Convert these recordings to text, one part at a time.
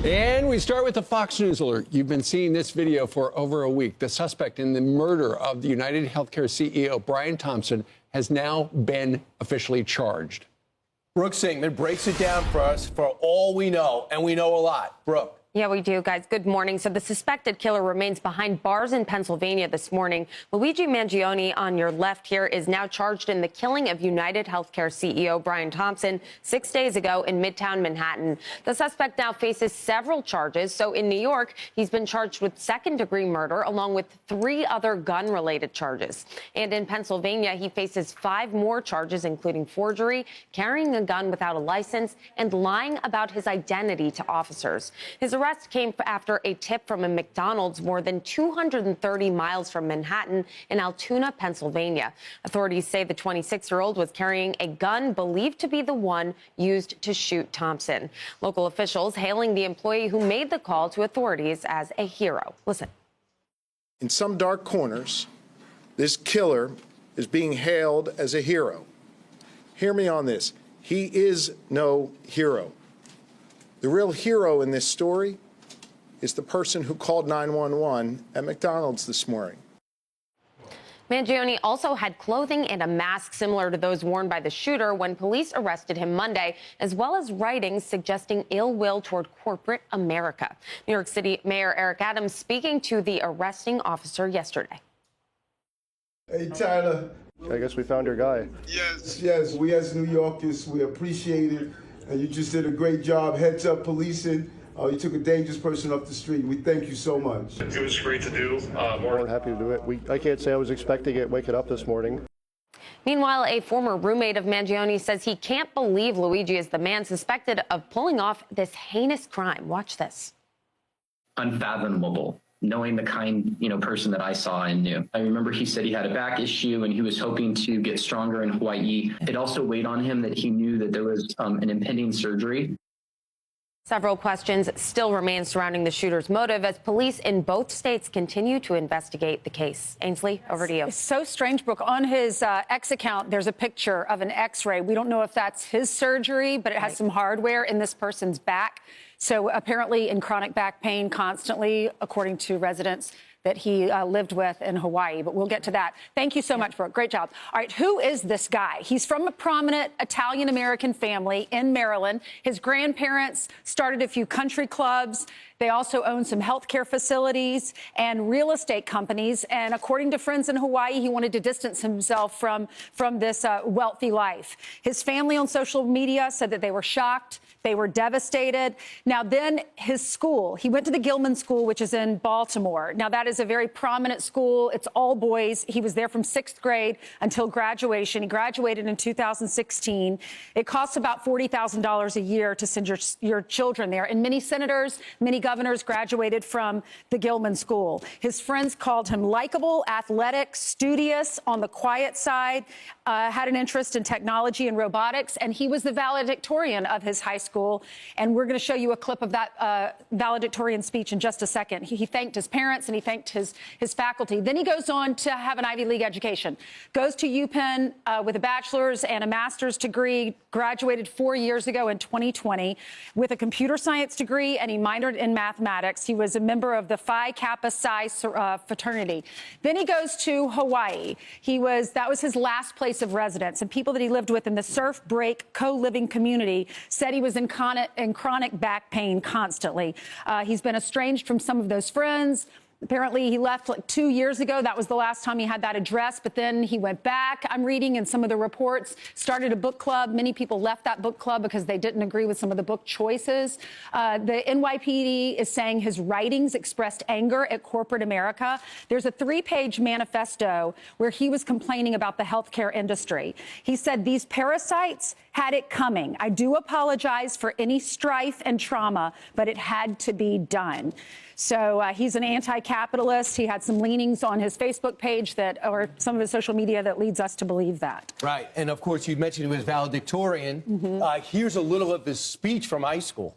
And we start with the Fox News alert. You've been seeing this video for over a week. The suspect in the murder of the UnitedHealthcare CEO Brian Thompson has now been officially charged. Brooke Singman breaks it down for us for all we know, and we know a lot. Brooke. Yeah, we do, guys. Good morning. So the suspected killer remains behind bars in Pennsylvania this morning. Luigi Mangione, on your left here, is now charged in the killing of UnitedHealthcare CEO Brian Thompson 6 days ago in Midtown Manhattan. The suspect now faces several charges. So in New York, he's been charged with second-degree murder, along with 3 other gun-related charges. And in Pennsylvania, he faces 5 more charges, including forgery, carrying a gun without a license, and lying about his identity to officers. His arrest came after a tip from a McDonald's more than 230 miles from Manhattan in Altoona, Pennsylvania. Authorities say the 26-year-old was carrying a gun believed to be the one used to shoot Thompson. Local officials hailing the employee who made the call to authorities as a hero. Listen. In some dark corners, this killer is being hailed as a hero. Hear me on this. He is no hero. The real hero in this story is the person who called 911 at McDonald's this morning. Mangione also had clothing and a mask similar to those worn by the shooter when police arrested him Monday, as well as writings suggesting ill will toward corporate America. New York City Mayor Eric Adams speaking to the arresting officer yesterday. Hey, Tyler. I guess we found your guy. Yes, we as New Yorkers, we appreciate it. And you just did a great job, heads up policing. You took a dangerous person off the street. We thank you so much. It was great to do. More than happy to do it. I can't say I was expecting it waking up this morning. Meanwhile, a former roommate of Mangione says he can't believe Luigi is the man suspected of pulling off this heinous crime. Watch this. Unfathomable, knowing the kind, person that I saw and knew. I remember he said he had a back issue and he was hoping to get stronger in Hawaii. It also weighed on him that he knew that there was an impending surgery. Several questions still remain surrounding the shooter's motive as police in both states continue to investigate the case. Ainsley, over to you. It's so strange, Brooke. On his X account, there's a picture of an X-ray. We don't know if that's his surgery, but it has some hardware in this person's back. So apparently in chronic back pain constantly, according to residents that he lived with in Hawaii. But we'll get to that. Thank you so much, Brooke. Great job. All right, who is this guy? He's from a prominent Italian-American family in Maryland. His grandparents started a few country clubs. They also own some healthcare facilities and real estate companies. And according to friends in Hawaii, he wanted to distance himself from this wealthy life. His family on social media said that they were shocked. They were devastated. Now, then his school, he went to the Gilman School, which is in Baltimore. Now, that is a very prominent school. It's all boys. He was there from 6th grade until graduation. He graduated in 2016. It costs about $40,000 a year to send your children there. And many senators, many governors graduated from the Gilman School. His friends called him likable, athletic, studious, on the quiet side, had an interest in technology and robotics, and he was the valedictorian of his high school. And we're going to show you a clip of that valedictorian speech in just a second. He thanked his parents and he thanked his faculty. Then he goes on to have an Ivy League education, goes to UPenn with a bachelor's and a master's degree, graduated 4 years ago in 2020 with a computer science degree, and he minored in mathematics. He was a member of the Phi Kappa Psi fraternity. Then he goes to Hawaii. That was his last place of residence, and people that he lived with in the surf break co-living community said he was in chronic back pain constantly. He's been estranged from some of those friends. Apparently, he left like 2 years ago. That was the last time he had that address. But then he went back, I'm reading in some of the reports, started a book club. Many people left that book club because they didn't agree with some of the book choices. The NYPD is saying his writings expressed anger at corporate America. There's a 3-page manifesto where he was complaining about the healthcare industry. He said, "These parasites had it coming. I do apologize for any strife and trauma, but it had to be done." So he's an anti-capitalist. He had some leanings on his Facebook page or some of his social media that leads us to believe that. Right. And of course, you mentioned he was valedictorian. Here's a little of his speech from high school.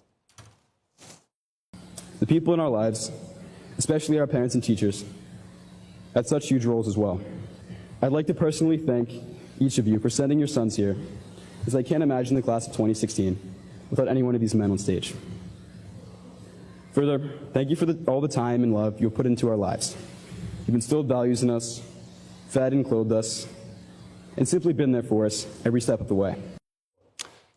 The people in our lives, especially our parents and teachers, had such huge roles as well. I'd like to personally thank each of you for sending your sons here, as I can't imagine the class of 2016 without any one of these men on stage. Further, thank you for all the time and love you have put into our lives. You've instilled values in us, fed and clothed us, and simply been there for us every step of the way.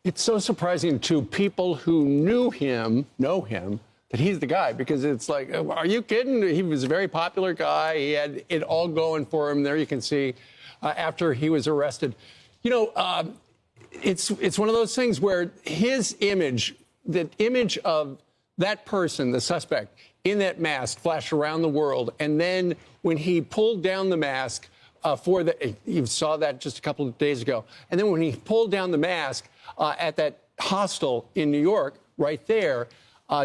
It's so surprising to people who know him, that he's the guy, because it's like, are you kidding? He was a very popular guy. He had it all going for him. There you can see after he was arrested. You know, it's one of those things where his image, the image of that person, the suspect, in that mask flashed around the world. And then when he pulled down the mask you saw that just a couple of days ago. And then when he pulled down the mask at that hostel in New York, right there,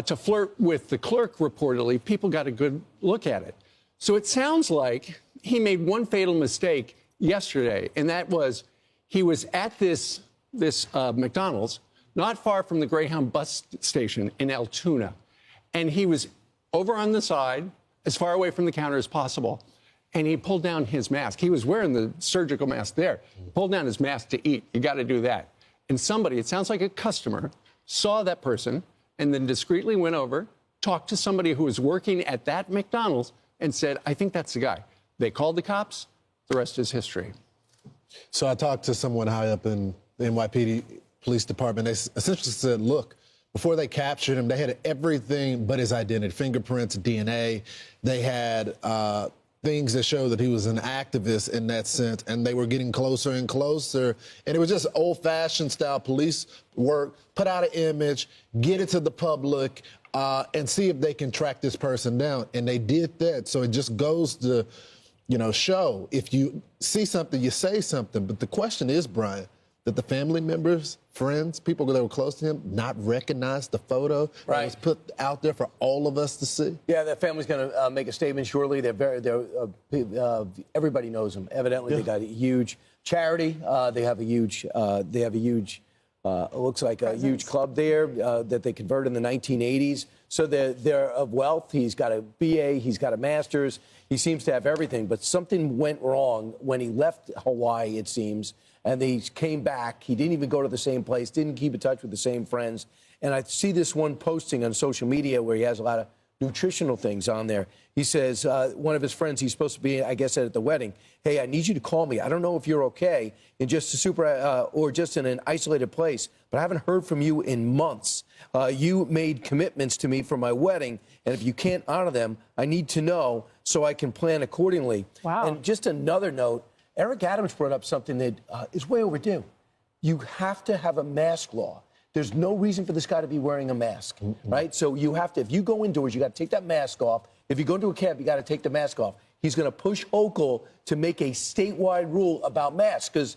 to flirt with the clerk, reportedly, people got a good look at it. So it sounds like he made one fatal mistake yesterday, and that was he was at this McDonald's, not far from the Greyhound bus station in Altoona. And he was over on the side, as far away from the counter as possible. And he pulled down his mask. He was wearing the surgical mask there. Pulled down his mask to eat. You got to do that. And somebody, it sounds like a customer, saw that person and then discreetly went over, talked to somebody who was working at that McDonald's and said, I think that's the guy. They called the cops. The rest is history. So I talked to someone high up in the NYPD Police Department. They essentially said, look, before they captured him, they had everything but his identity, fingerprints, DNA. They had things that show that he was an activist in that sense, and they were getting closer and closer. And it was just old-fashioned style police work, put out an image, get it to the public, and see if they can track this person down. And they did that. So it just goes to, show if you see something, you say something. But the question is, Brian, that the family members, friends, people that were close to him, not recognize the photo that was put out there for all of us to see? Yeah, that family's going to make a statement shortly. Everybody knows him. Evidently, they got a huge charity. They have a huge, it looks like a huge club there that they converted in the 1980s. So they're of wealth. He's got a BA. He's got a master's. He seems to have everything. But something went wrong when he left Hawaii, it seems. And he came back. He didn't even go to the same place, didn't keep in touch with the same friends. And I see this one posting on social media where he has a lot of nutritional things on there. He says, one of his friends, he's supposed to be, I guess, at the wedding. Hey, I need you to call me. I don't know if you're okay in just or just in an isolated place, but I haven't heard from you in months. You made commitments to me for my wedding, and if you can't honor them, I need to know so I can plan accordingly. Wow. And just another note, Eric Adams brought up something that is way overdue. You have to have a mask law. There's no reason for this guy to be wearing a mask, right? So you have to, if you go indoors, you got to take that mask off. If you go into a cab, you got to take the mask off. He's going to push Hochul to make a statewide rule about masks because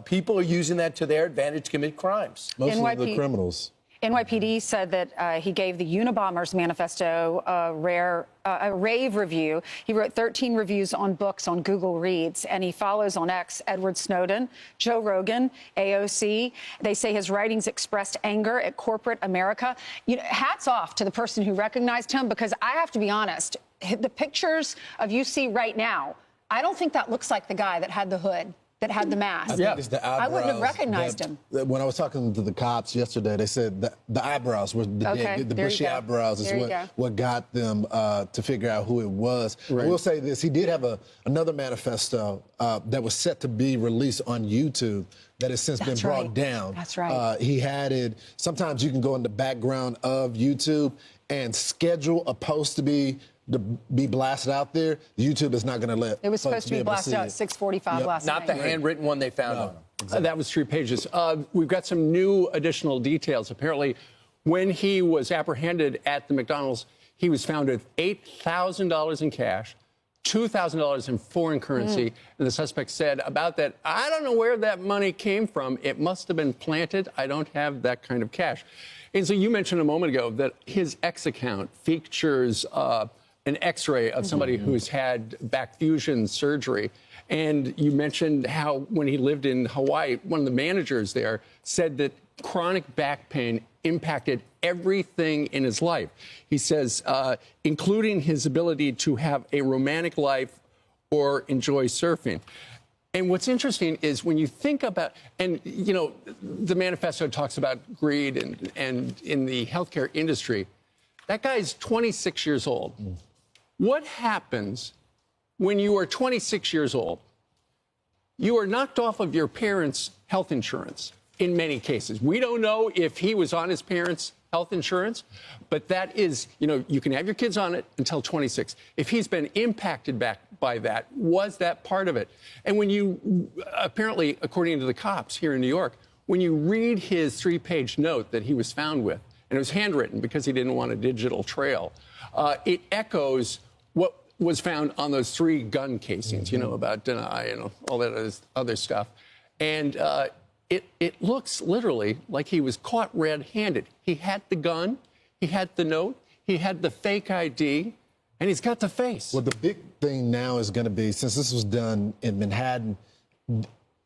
people are using that to their advantage to commit crimes. Most of the criminals. NYPD said that he gave the Unabomber's manifesto a rave review. He wrote 13 reviews on books on Google Reads, and he follows on X Edward Snowden, Joe Rogan, AOC. They say his writings expressed anger at corporate America. Hats off to the person who recognized him, because I have to be honest, the pictures of you see right now, I don't think that looks like the guy that had the hood, that had the mask. I wouldn't have recognized him. When I was talking to the cops yesterday, they said that the eyebrows were the bushy eyebrows is what got them to figure out who it was. Right. I will say this: he did have another manifesto that was set to be released on YouTube that has since been brought down. That's right. He had it. Sometimes you can go in the background of YouTube and schedule a post to be blasted out there. YouTube is not going to let it was supposed to be blasted out at 6:45 last night. Not the handwritten one they found on him. Exactly. That was 3 pages. We've got some new additional details. Apparently, when he was apprehended at the McDonald's, he was found with $8,000 in cash, $2,000 in foreign currency. And the suspect said about that, I don't know where that money came from. It must have been planted. I don't have that kind of cash. And so you mentioned a moment ago that his X account features an X-ray of somebody who's had back fusion surgery. And you mentioned how when he lived in Hawaii, one of the managers there said that chronic back pain impacted everything in his life. He says, including his ability to have a romantic life or enjoy surfing. And what's interesting is when you think about, and the manifesto talks about greed and in the healthcare industry, That guy's 26 years old. What happens when you are 26 years old? You are knocked off of your parents' health insurance in many cases. We don't know if he was on his parents' health insurance, but that is, you can have your kids on it until 26. If he's been impacted back by that, was that part of it? And when you, apparently, according to the cops here in New York, when you read his 3-page note that he was found with, and it was handwritten because he didn't want a digital trail, it echoes what was found on those 3 gun casings, about deny and all that other stuff. And it looks literally like he was caught red-handed. He had the gun, he had the note, he had the fake ID, and he's got the face. Well, the big thing now is going to be, since this was done in Manhattan,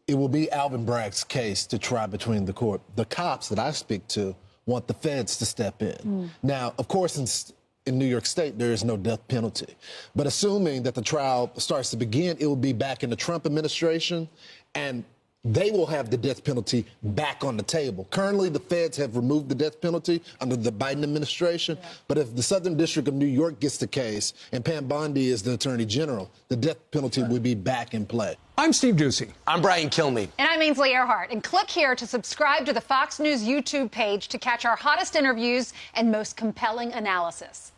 it will be Alvin Bragg's case to try between the court. The cops that I speak to want the feds to step in. Now, of course, in New York State, there is no death penalty. But assuming that the trial starts to begin, it will be back in the Trump administration, and they will have the death penalty back on the table. Currently, the feds have removed the death penalty under the Biden administration. Yeah. But if the Southern District of New York gets the case and Pam Bondi is the Attorney General, the death penalty will be back in play. I'm Steve Doocy. I'm Brian Kilmeade. And I'm Ainsley Earhardt. And click here to subscribe to the Fox News YouTube page to catch our hottest interviews and most compelling analysis.